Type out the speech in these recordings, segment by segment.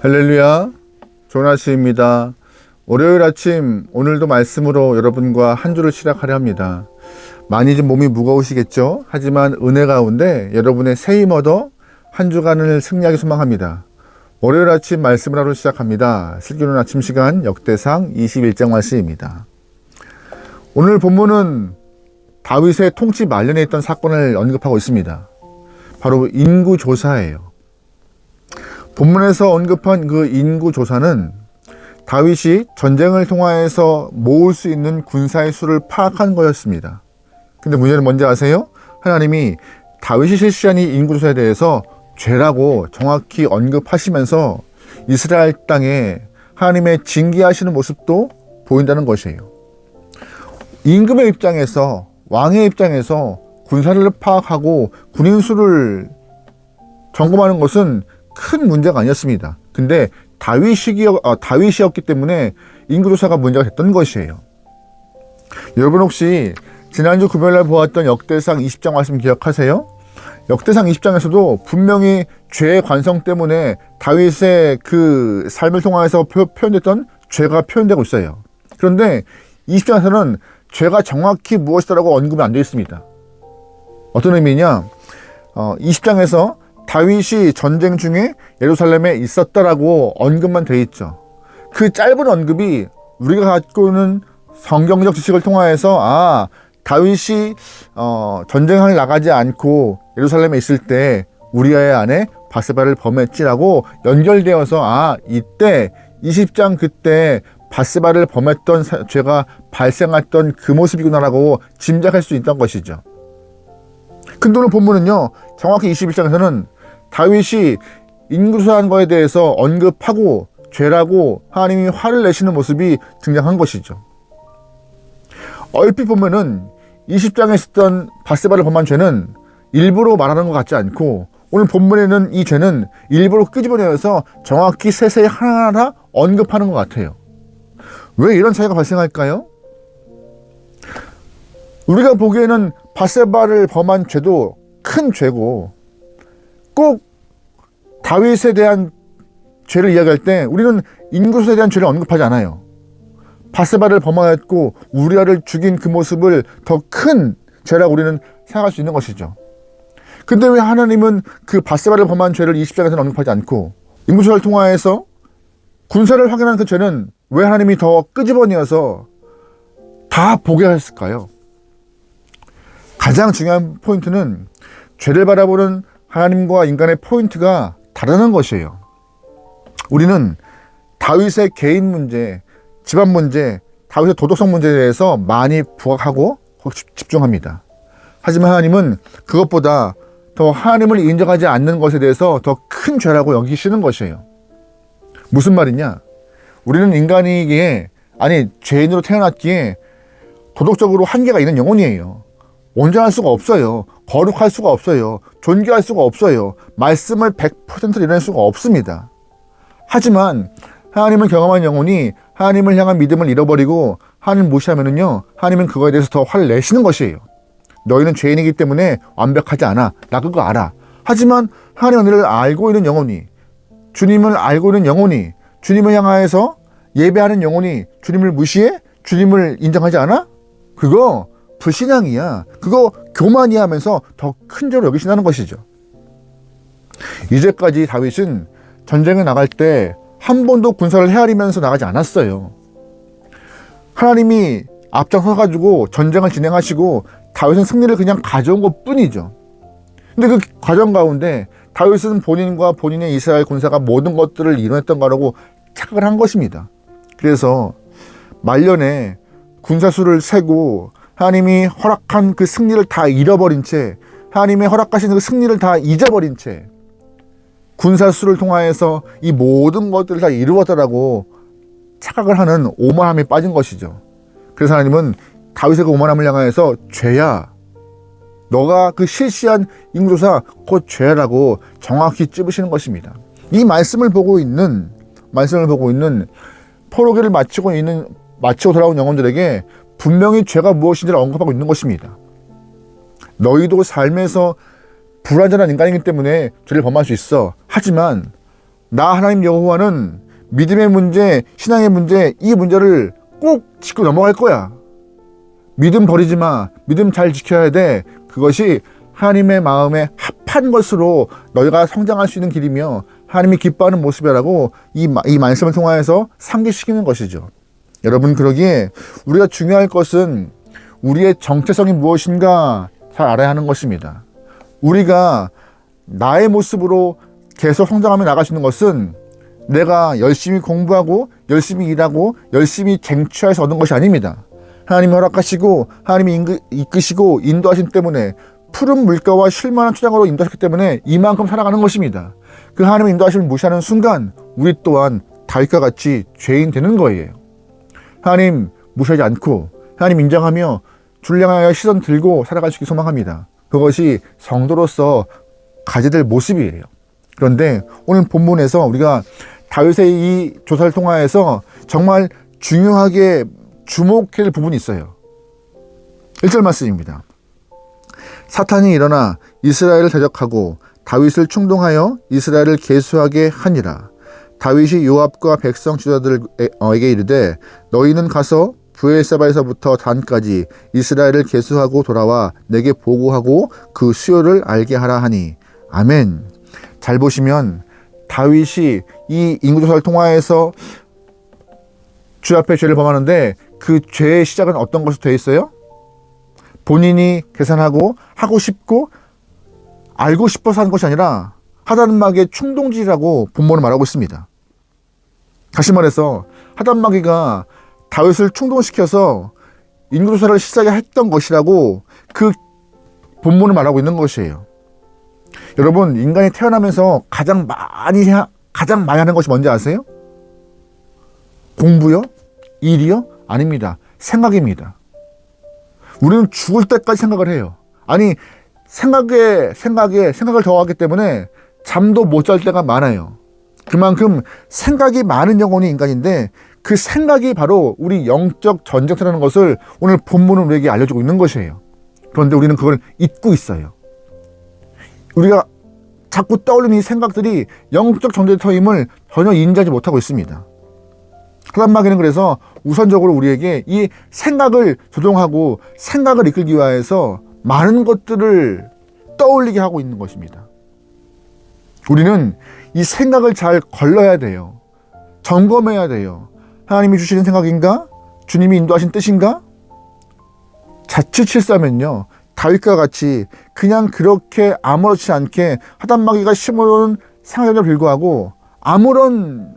할렐루야, 좋은 아침입니다. 월요일 아침, 오늘도 말씀으로 여러분과 한 주를 시작하려 합니다. 많이 좀 몸이 무거우시겠죠? 하지만 은혜 가운데 여러분의 새 힘 얻어 한 주간을 승리하기 소망합니다. 월요일 아침 말씀을 하러 시작합니다. 슬기로운 아침 시간 역대상 21장 말씀입니다. 오늘 본문은 다윗의 통치 말년에 있던 사건을 언급하고 있습니다. 바로 인구조사예요. 본문에서 언급한 그 인구조사는 다윗이 전쟁을 통하여서 모을 수 있는 군사의 수를 파악한 거였습니다. 근데 문제는 뭔지 아세요? 하나님이 다윗이 실시한 이 인구조사에 대해서 죄라고 정확히 언급하시면서 이스라엘 땅에 하나님의 징계하시는 모습도 보인다는 것이에요. 임금의 입장에서, 왕의 입장에서 군사를 파악하고 군인 수를 점검하는 것은 큰 문제가 아니었습니다. 근데 다윗이었기 때문에 인구조사가 문제가 됐던 것이에요. 여러분 혹시 지난주 금요일날 보았던 역대상 20장 말씀 기억하세요? 역대상 20장에서도 분명히 죄의 관성 때문에 다윗의 그 삶을 통해서 표현됐던 죄가 표현되고 있어요. 그런데 20장에서는 죄가 정확히 무엇이다라고 언급이 안 되어 있습니다. 어떤 의미냐? 20장에서 다윗이 전쟁 중에 예루살렘에 있었다라고 언급만 되어 있죠. 그 짧은 언급이 우리가 갖고 있는 성경적 지식을 통하여서 다윗이 전쟁을 나가지 않고 예루살렘에 있을 때 우리아의 아내 바세바를 범했지라고 연결되어서 이때 20장 그때 바세바를 범했던 죄가 발생했던 그 모습이구나라고 짐작할 수 있던 것이죠. 근데 오늘 본문은요, 정확히 21장에서는 다윗이 인구조사한 거에 대해서 언급하고 죄라고 하나님이 화를 내시는 모습이 등장한 것이죠. 얼핏 보면은 20장에 있었던 바세바를 범한 죄는 일부러 말하는 것 같지 않고 오늘 본문에는 이 죄는 일부러 끄집어내서 정확히 세세히 하나하나 언급하는 것 같아요. 왜 이런 차이가 발생할까요? 우리가 보기에는 바세바를 범한 죄도 큰 죄고 꼭 다윗에 대한 죄를 이야기할 때 우리는 인구수에 대한 죄를 언급하지 않아요. 바세바를 범하였고 우리아를 죽인 그 모습을 더 큰 죄라고 우리는 생각할 수 있는 것이죠. 근데 왜 하나님은 그 바세바를 범한 죄를 20장에서는 언급하지 않고 인구수를 통하여서 군사를 확인한 그 죄는 왜 하나님이 더 끄집어내어서 다 보게 했을까요? 가장 중요한 포인트는 죄를 바라보는 하나님과 인간의 포인트가 다르다는 것이에요. 우리는 다윗의 개인 문제, 집안 문제, 다윗의 도덕성 문제에 대해서 많이 부각하고 집중합니다. 하지만 하나님은 그것보다 더 하나님을 인정하지 않는 것에 대해서 더 큰 죄라고 여기시는 것이에요. 무슨 말이냐? 우리는 인간이기에, 죄인으로 태어났기에 도덕적으로 한계가 있는 영혼이에요. 온전할 수가 없어요. 거룩할 수가 없어요. 존귀할 수가 없어요. 말씀을 100% 이뤄낼 수가 없습니다. 하지만 하나님을 경험한 영혼이 하나님을 향한 믿음을 잃어버리고 하나님을 무시하면은요, 하나님은 그거에 대해서 더 화를 내시는 것이에요. 너희는 죄인이기 때문에 완벽하지 않아. 나 그거 알아. 하지만 하나님의 은혜를 알고 있는 영혼이, 주님을 알고 있는 영혼이, 주님을 향하여서 예배하는 영혼이 주님을 무시해? 주님을 인정하지 않아? 그거 불신앙이야. 그거 교만이야 하면서 더 큰 죄로 여기신다는 것이죠. 이제까지 다윗은 전쟁에 나갈 때 한 번도 군사를 헤아리면서 나가지 않았어요. 하나님이 앞장서가지고 전쟁을 진행하시고 다윗은 승리를 그냥 가져온 것 뿐이죠. 근데 그 과정 가운데 다윗은 본인과 본인의 이스라엘 군사가 모든 것들을 이뤄냈던 거라고 착각을 한 것입니다. 그래서 말년에 군사수를 세고 하나님이 허락한 그 승리를 다 잃어버린 채, 하나님이 허락하신 그 승리를 다 잊어버린 채 군사수를 통하여서 이 모든 것들을 다 이루었다라고 착각을 하는 오만함에 빠진 것이죠. 그래서 하나님은 다윗의 그 오만함을 향하여서 죄야, 너가 그 실시한 인구조사 곧 죄라고 정확히 찝으시는 것입니다. 이 말씀을 보고 있는 포로기를 마치고 돌아온 영혼들에게 분명히 죄가 무엇인지를 언급하고 있는 것입니다. 너희도 삶에서 불완전한 인간이기 때문에 죄를 범할 수 있어. 하지만 나 하나님 여호와는 믿음의 문제, 신앙의 문제, 이 문제를 꼭 짚고 넘어갈 거야. 믿음 버리지 마. 믿음 잘 지켜야 돼. 그것이 하나님의 마음에 합한 것으로 너희가 성장할 수 있는 길이며 하나님이 기뻐하는 모습이라고 이 말씀을 통하여서 상기시키는 것이죠. 여러분, 그러기에 우리가 중요할 것은 우리의 정체성이 무엇인가 잘 알아야 하는 것입니다. 우리가 나의 모습으로 계속 성장하며 나갈 수 있는 것은 내가 열심히 공부하고 열심히 일하고 열심히 쟁취해서 얻은 것이 아닙니다. 하나님이 허락하시고 하나님이 이끄시고 인도하신 때문에 푸른 물가와 쉴만한 초장으로 인도하셨기 때문에 이만큼 살아가는 것입니다. 그 하나님의 인도하심을 무시하는 순간 우리 또한 다윗과 같이 죄인 되는 거예요. 하나님 무시하지 않고 하나님 인정하며 주를 향하여 시선 들고 살아갈 수 있기 소망합니다. 그것이 성도로서 가져야 될 모습이에요. 그런데 오늘 본문에서 우리가 다윗의 이 조사를 통하여서 정말 중요하게 주목해야 될 부분이 있어요. 1절 말씀입니다. 사탄이 일어나 이스라엘을 대적하고 다윗을 충동하여 이스라엘을 계수하게 하니라. 다윗이 요압과 백성 지도자들에게 이르되 너희는 가서 브엘세바에서부터 단까지 이스라엘을 계수하고 돌아와 내게 보고하고 그 수요를 알게 하라 하니. 아멘. 잘 보시면 다윗이 이 인구조사를 통하여서 주 앞에 죄를 범하는데 그 죄의 시작은 어떤 것으로 되어 있어요? 본인이 계산하고 하고 싶고 알고 싶어서 하는 것이 아니라 하단마귀의 충동질이라고 본문은 말하고 있습니다. 다시 말해서 하단마귀가 다윗을 충동시켜서 인구조사를 시작해 했던 것이라고 그 본문을 말하고 있는 것이에요. 여러분, 인간이 태어나면서 가장 많이 하는 것이 뭔지 아세요? 공부요? 일이요? 아닙니다. 생각입니다. 우리는 죽을 때까지 생각을 해요. 아니, 생각을 더하기 때문에 잠도 못 잘 때가 많아요. 그만큼 생각이 많은 영혼이 인간인데 그 생각이 바로 우리 영적 전쟁터라는 것을 오늘 본문은 우리에게 알려주고 있는 것이에요. 그런데 우리는 그걸 잊고 있어요. 우리가 자꾸 떠올리는 이 생각들이 영적 전쟁터임을 전혀 인지하지 못하고 있습니다. 하단마귀는 그래서 우선적으로 우리에게 이 생각을 조종하고 생각을 이끌기 위해서 많은 것들을 떠올리게 하고 있는 것입니다. 우리는 이 생각을 잘 걸러야 돼요. 점검해야 돼요. 하나님이 주시는 생각인가? 주님이 인도하신 뜻인가? 자칫 실수하면요, 다윗과 같이 그냥 그렇게 아무렇지 않게 하단마귀가 심어놓은 생각에도 불구하고 아무런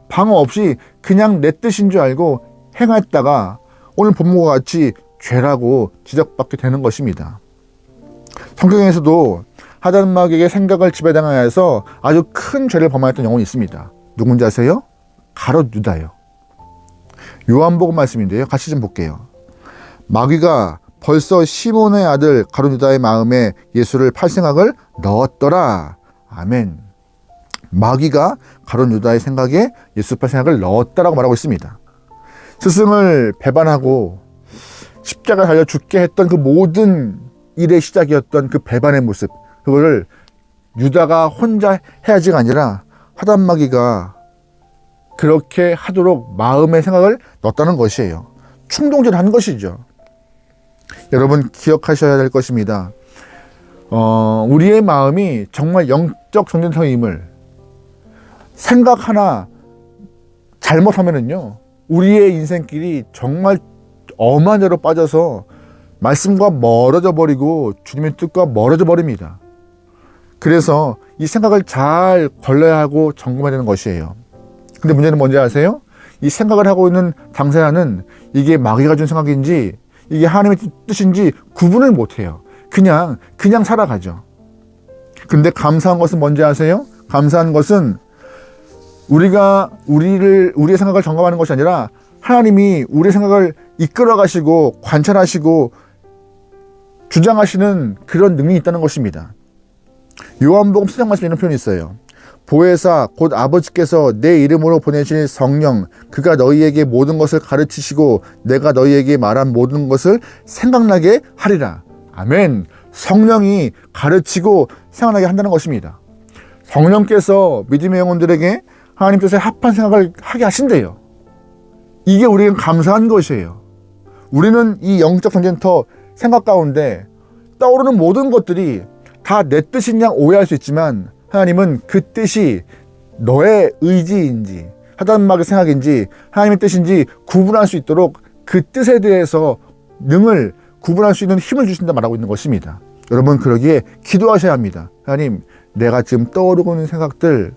방어 없이 그냥 내 뜻인 줄 알고 행했다가 오늘 본문과 같이 죄라고 지적받게 되는 것입니다. 성경에서도 하단마귀에게 생각을 지배당하여서 아주 큰 죄를 범하였던 영혼이 있습니다. 누군지 아세요? 가롯 유다요. 요한복음 말씀인데요. 같이 좀 볼게요. 마귀가 벌써 시몬의 아들 가롯 유다의 마음에 예수를 팔 생각을 넣었더라. 아멘. 마귀가 가롯 유다의 생각에 예수 팔 생각을 넣었다라고 말하고 있습니다. 스승을 배반하고 십자가 달려 죽게 했던 그 모든 일의 시작이었던 그 배반의 모습, 그거를 유다가 혼자 해야지가 아니라 하단마귀가 그렇게 하도록 마음의 생각을 넣었다는 것이에요. 충동질한 것이죠. 여러분, 기억하셔야 될 것입니다. 우리의 마음이 정말 영적 전쟁터임을 생각 하나 잘못하면은요, 우리의 인생길이 정말 엄한 데로 빠져서 말씀과 멀어져 버리고 주님의 뜻과 멀어져 버립니다. 그래서 이 생각을 잘 걸러야 하고 점검해야 되는 것이에요. 근데 문제는 뭔지 아세요? 이 생각을 하고 있는 당사자는 이게 마귀가 준 생각인지 이게 하나님의 뜻인지 구분을 못해요. 그냥 살아가죠. 근데 감사한 것은 뭔지 아세요? 감사한 것은 우리가 우리의 생각을 점검하는 것이 아니라 하나님이 우리의 생각을 이끌어 가시고 관찰하시고 주장하시는 그런 능력이 있다는 것입니다. 요한복음 7장 말씀에 이런 표현이 있어요. 보혜사 곧 아버지께서 내 이름으로 보내신 성령, 그가 너희에게 모든 것을 가르치시고 내가 너희에게 말한 모든 것을 생각나게 하리라. 아멘. 성령이 가르치고 생각나게 한다는 것입니다. 성령께서 믿음의 영혼들에게 하나님 뜻에 합한 생각을 하게 하신대요. 이게 우리는 감사한 것이에요. 우리는 이 영적 전쟁터 생각 가운데 떠오르는 모든 것들이 다 내 뜻인 양 오해할 수 있지만 하나님은 그 뜻이 너의 의지인지 하단막의 생각인지 하나님의 뜻인지 구분할 수 있도록 그 뜻에 대해서 능을 구분할 수 있는 힘을 주신다 말하고 있는 것입니다. 여러분 그러기에 기도하셔야 합니다. 하나님, 내가 지금 떠오르고 있는 생각들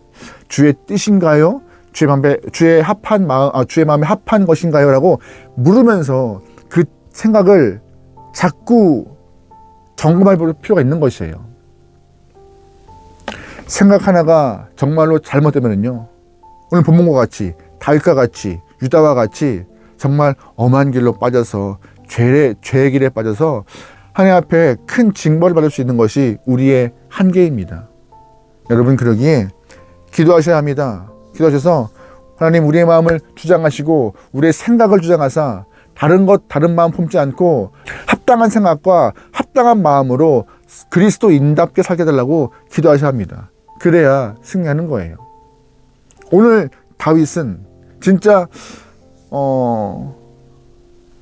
주의 뜻인가요? 주의 마음에 합한 것인가요? 라고 물으면서 그 생각을 자꾸 점검할 필요가 있는 것이에요. 생각 하나가 정말로 잘못되면요, 오늘 본문과 같이 다윗과 같이 유다와 같이 정말 엄한 길로 빠져서 죄의 길에 빠져서 하나님 앞에 큰 징벌을 받을 수 있는 것이 우리의 한계입니다. 여러분 그러기에 기도하셔야 합니다. 기도하셔서 하나님, 우리의 마음을 주장하시고 우리의 생각을 주장하사 다른 마음 품지 않고 합당한 생각과 합당한 마음으로 그리스도인답게 살게 해달라고 기도하셔야 합니다. 그래야 승리하는 거예요. 오늘 다윗은 진짜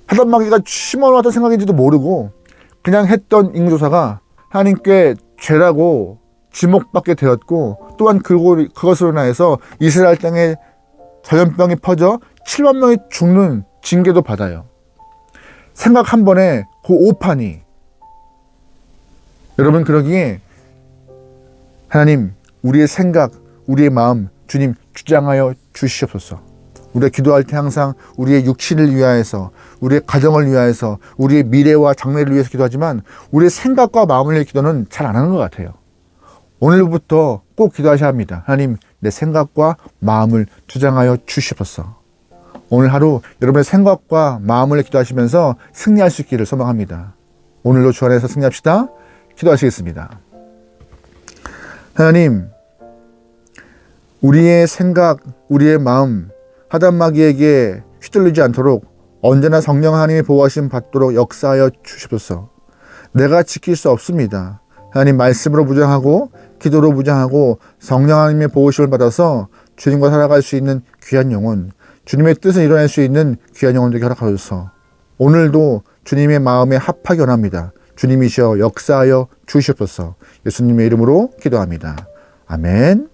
하단마귀가 심어놨던 생각인지도 모르고 그냥 했던 인구조사가 하나님께 죄라고 지목받게 되었고, 또한 그것으로 인하여서 이스라엘 땅에 전염병이 퍼져 7만 명이 죽는 징계도 받아요. 생각 한 번에 그 오판이. 여러분 그러기에 하나님, 우리의 생각, 우리의 마음 주님 주장하여 주시옵소서. 우리가 기도할 때 항상 우리의 육신을 위하여서, 우리의 가정을 위하여서, 우리의 미래와 장래를 위해서 기도하지만 우리의 생각과 마음을 위해 기도는 잘 안 하는 것 같아요. 오늘부터 꼭 기도하셔야 합니다. 하나님, 내 생각과 마음을 주장하여 주시옵소서. 오늘 하루 여러분의 생각과 마음을 기도하시면서 승리할 수 있기를 소망합니다. 오늘도 주 안에서 승리합시다. 기도하시겠습니다. 하나님, 우리의 생각, 우리의 마음 하단마귀에게 휘둘리지 않도록 언제나 성령 하나님의 보호하심 받도록 역사하여 주시옵소서. 내가 지킬 수 없습니다. 하나님, 말씀으로 무장하고 기도로 무장하고 성령 하나님의 보호심을 받아서 주님과 살아갈 수 있는 귀한 영혼, 주님의 뜻을 이뤄낼 수 있는 귀한 영혼들에게 허락하소서. 오늘도 주님의 마음에 합하기 원합니다. 주님이시여 역사하여 주시옵소서. 예수님의 이름으로 기도합니다. 아멘.